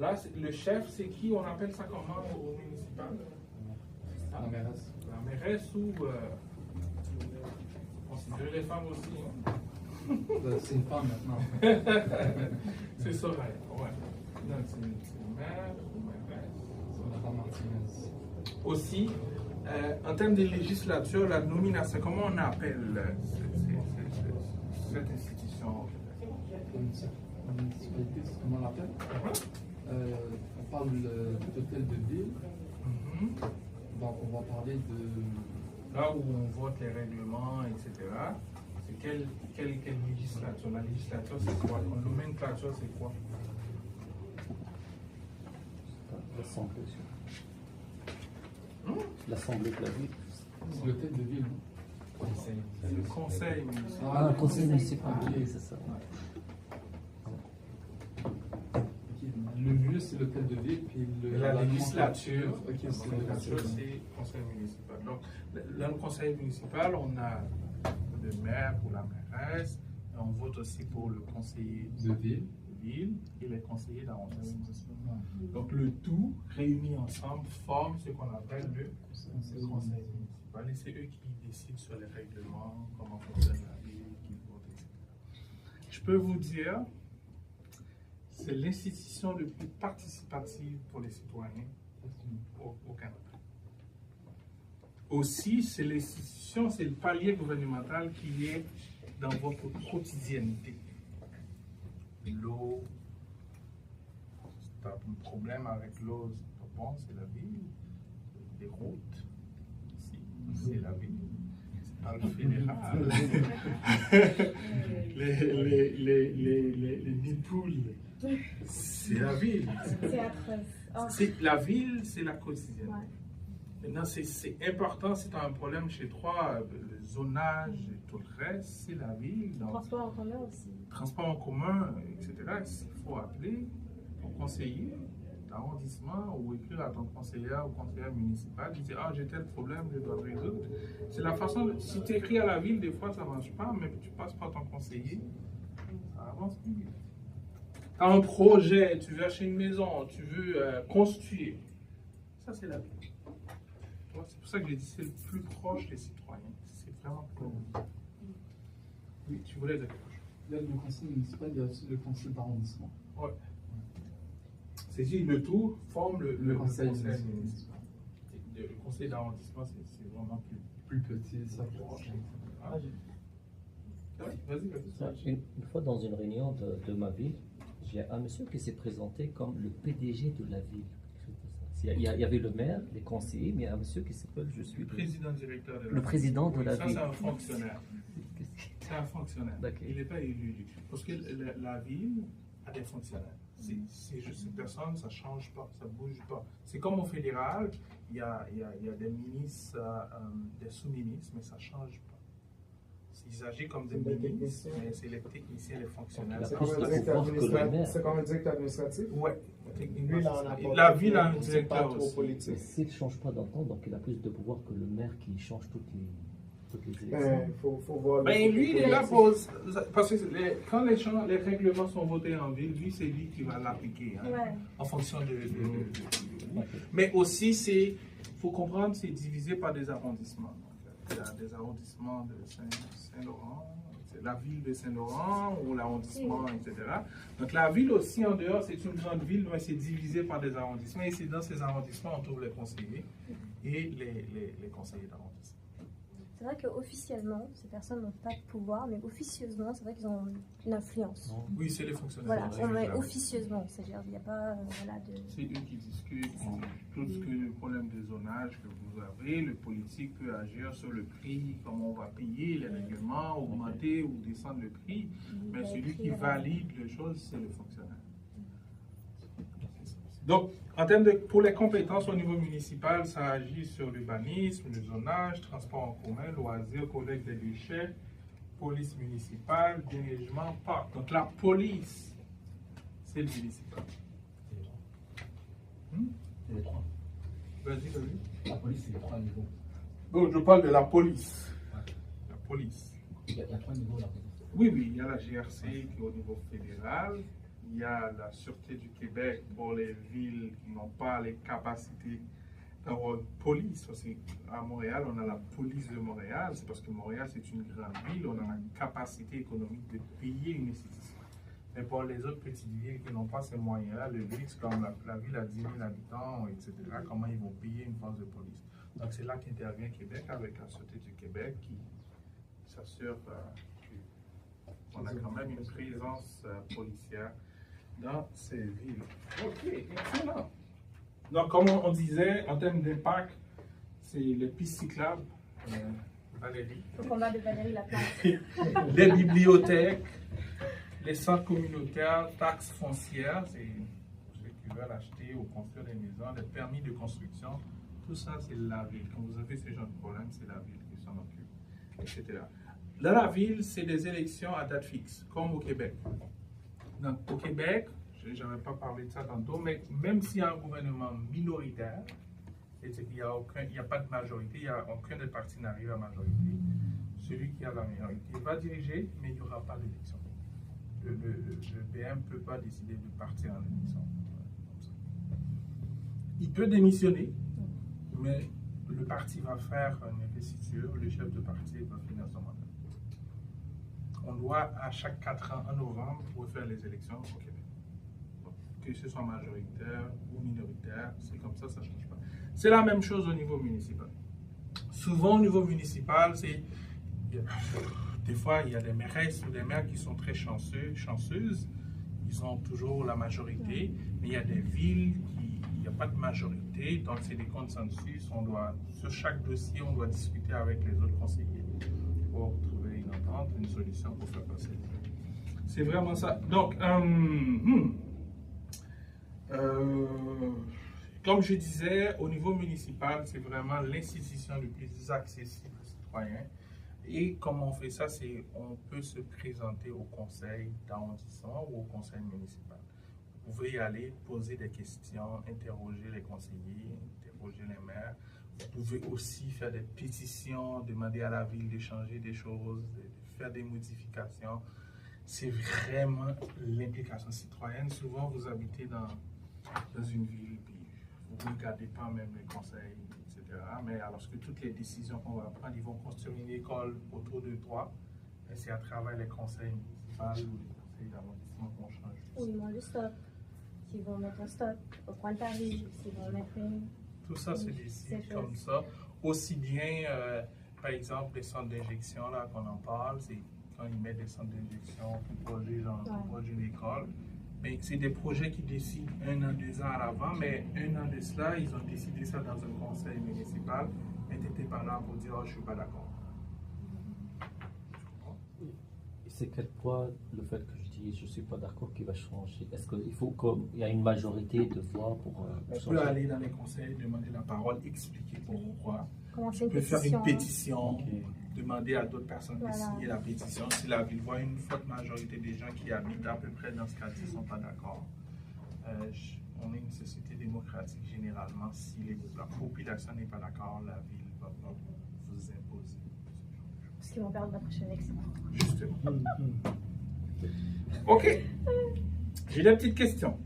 là, le chef, c'est qui? On appelle ça comment au municipal? La mairesse. La mairesse ou... on considère les femmes aussi. Hein? C'est une femme maintenant. C'est ça, ouais. Donc, c'est une mère ou mairesse. C'est Madame Martinez. Aussi, en termes de législature, la nomination, comment on appelle cette institution? La municipalité, c'est comment on l'appelle? On parle d'hôtel de ville. Donc, on va parler de... Là où on vote les règlements, etc. C'est quelle législature? La législature, c'est quoi? La nomenclature, c'est quoi? L'Assemblée. L'Assemblée de la ville. C'est l'hôtel de ville. C'est le conseil municipal. Ah, le conseil municipal, oui, c'est ça. Le lieu, c'est l'hôtel de ville, puis la législature, ok, c'est le conseil municipal. Donc, dans le conseil municipal, on a le maire ou la mairesse, et on vote aussi pour le conseiller de ville et les conseillers d'arrondissement. Donc, le tout réuni ensemble forme ce qu'on appelle le conseil municipal. Et c'est eux qui décident sur les règlements, comment fonctionne la ville, qui vote, etc. Je peux vous dire, c'est l'institution le plus participative pour les citoyens au Canada. Aussi, c'est l'institution, c'est le palier gouvernemental qui est dans votre quotidienneté. L'eau, si tu as un problème avec l'eau, c'est pas bon, c'est la ville. Les routes, c'est la ville. C'est pas le fédéral. les nipoules, c'est la ville. C'est atroce. La ville, c'est la quotidienne. Ouais. Maintenant, c'est important, si tu as un problème chez toi, le zonage et tout le reste, c'est la ville. Donc, Transport en commun aussi. Transport en commun, etc. Il faut appeler ton conseiller d'arrondissement ou écrire à ton conseiller ou conseillère municipal, dire ah, j'ai tel problème, je dois le résoudre. C'est la façon, si tu écris à la ville, des fois ça ne marche pas, mais tu passes par ton conseiller, ça avance plus vite. Tu as un projet, tu veux acheter une maison, tu veux construire, ça c'est la ville. C'est pour ça que j'ai dit c'est le plus proche des citoyens. C'est vraiment pour nous. Oui, tu voulais dire quelque chose. Il y a le conseil municipal, il y a aussi le conseil d'arrondissement. Ouais. C'est dit, le tout forme le conseil municipal. Le conseil d'arrondissement, c'est vraiment plus petit, ça. Vas-y. Une fois dans une réunion de ma ville, j'ai un monsieur qui s'est présenté comme le PDG de la ville. Il y avait le maire, les conseillers, mais il y a un monsieur qui s'appelle, je suis le président directeur de la ville. Le président de la ville. Ça, c'est un fonctionnaire. C'est un fonctionnaire. Il n'est pas élu. Parce que la ville a des fonctionnaires. C'est juste une personne, ça ne change pas, ça ne bouge pas. C'est comme au fédéral, il y a des ministres, des sous-ministres, mais ça ne change pas. Ils agissent comme des ministres, mais c'est les techniciens, les fonctionnaires. C'est comme un directeur administratif? Oui. La ville a un directeur aussi. S'il ne change pas d'entente, donc il a plus de pouvoir que le maire qui change toutes les élections. Faut voir. Lui, il est là pour. Parce que quand les règlements sont votés en ville, lui, c'est lui qui va l'appliquer. Hein, en fonction de. Mais aussi, il faut comprendre, c'est divisé par des arrondissements. Donc, il y a des arrondissements de Saint-Laurent, la ville de Saint-Laurent ou l'arrondissement, etc. Donc la ville aussi en dehors, c'est une grande ville, mais c'est divisé par des arrondissements. Et c'est dans ces arrondissements on trouve les conseillers et les conseillers d'arrondissement. C'est vrai qu'officiellement, ces personnes n'ont pas de pouvoir, mais officieusement, c'est vrai qu'ils ont une influence. Oui, c'est les fonctionnaires. Voilà, officieusement, c'est-à-dire qu'il n'y a pas de... C'est eux qui discutent tout ce que le problème de zonage que vous avez, le politique peut agir sur le prix, comment on va payer, les règlements, augmenter ou descendre le prix, mais celui qui valide les choses, c'est le fonctionnaire. Donc, en termes pour les compétences au niveau municipal, ça agit sur l'urbanisme, le zonage, transport en commun, loisirs, collecte des déchets, police municipale, dirigement, parc. Donc, la police, c'est le municipal. C'est les trois. Vas-y. La police, c'est les trois niveaux. Donc, je parle de la police. Ouais. La police. Il y a trois niveaux, la police. Oui, il y a la GRC qui est au niveau fédéral. il y a la Sûreté du Québec pour les villes qui n'ont pas les capacités d'avoir une police. Aussi, à Montréal, on a la police de Montréal. C'est parce que Montréal, c'est une grande ville. On a la capacité économique de payer une institution. Mais pour les autres petites villes qui n'ont pas ces moyens-là, le luxe, comme la ville a 10 000 habitants, etc., comment ils vont payer une force de police? Donc, c'est là qu'intervient Québec avec la Sûreté du Québec qui s'assure qu'on a quand même une présence policière dans ces villes. OK, excellent. Donc, comme on disait, en termes d'impact, c'est les pistes cyclables, Valérie. Le combat de Valérie Laplante. Les bibliothèques, les centres communautaires, taxes foncières, c'est ceux qui veulent acheter ou construire des maisons, les permis de construction, tout ça, c'est la ville. Quand vous avez ce genre de problème, c'est la ville qui s'en occupe, etc. Dans la ville, c'est des élections à date fixe, comme au Québec. Donc, au Québec, je n'avais pas parlé de ça tantôt, mais même s'il y a un gouvernement minoritaire, c'est-à-dire qu'il n'y a pas de majorité, il n'y a aucun des partis n'arrive à majorité, celui qui a la minorité va diriger, mais il n'y aura pas d'élection. Le PM ne peut pas décider de partir en élection. Il peut démissionner, mais le parti va faire une investiture, le chef de parti va finir son mandat. On doit, à chaque 4 ans, en novembre, refaire les élections au Québec. Donc, que ce soit majoritaire ou minoritaire, c'est comme ça ne change pas. C'est la même chose au niveau municipal. Souvent, au niveau municipal, des fois, il y a des mairesses ou des maires qui sont très chanceuses. Ils ont toujours la majorité, mais il y a des villes qui il n'y a pas de majorité, donc c'est des consensus. Sur chaque dossier, on doit discuter avec les autres conseillers pour trouver une entente, une solution pour faire passer. C'est vraiment ça. Donc, comme je disais, au niveau municipal, c'est vraiment l'institution le plus accessible aux citoyens. Et comment on fait ça, c'est on peut se présenter au conseil d'arrondissement ou au conseil municipal. Vous pouvez y aller, poser des questions, interroger les conseillers, interroger les maires. Vous pouvez aussi faire des pétitions, demander à la ville de changer des choses, de faire des modifications. C'est vraiment l'implication citoyenne. Souvent, vous habitez dans une ville, puis vous ne regardez pas même les conseils, etc. Mais alors que toutes les décisions qu'on va prendre, ils vont construire une école autour de toi, et c'est à travers les conseils municipaux ou les conseils d'arrondissement qu'on change. Ou ils montent le stop. S'ils vont mettre un stop au point de Paris, s'ils vont mettre une... Tout ça, c'est décidé comme ça. Aussi bien, par exemple, les centres d'injection, là, qu'on en parle, c'est quand ils mettent des centres d'injection proches d'une école. Mais c'est des projets qui décident 1 an, 2 ans à l'avant, mais 1 an de cela, ils ont décidé ça dans un conseil municipal, mais tu n'étais pas là pour dire oh, je ne suis pas d'accord. C'est quel point le fait que je dis je ne suis pas d'accord qui va changer? Est-ce qu'il faut qu'il y a une majorité de voix pour changer? On peut aller dans les conseils, demander la parole, expliquer pourquoi. On peut faire une pétition, demander à d'autres personnes de signer la pétition. Si la ville voit une forte majorité des gens qui habitent à peu près dans ce quartier ne sont pas d'accord. On est une société démocratique généralement. Si la population n'est pas d'accord, la ville va pas vous imposer. Parce qu'ils vont perdre la prochaine élection. Justement. OK. J'ai des petites questions.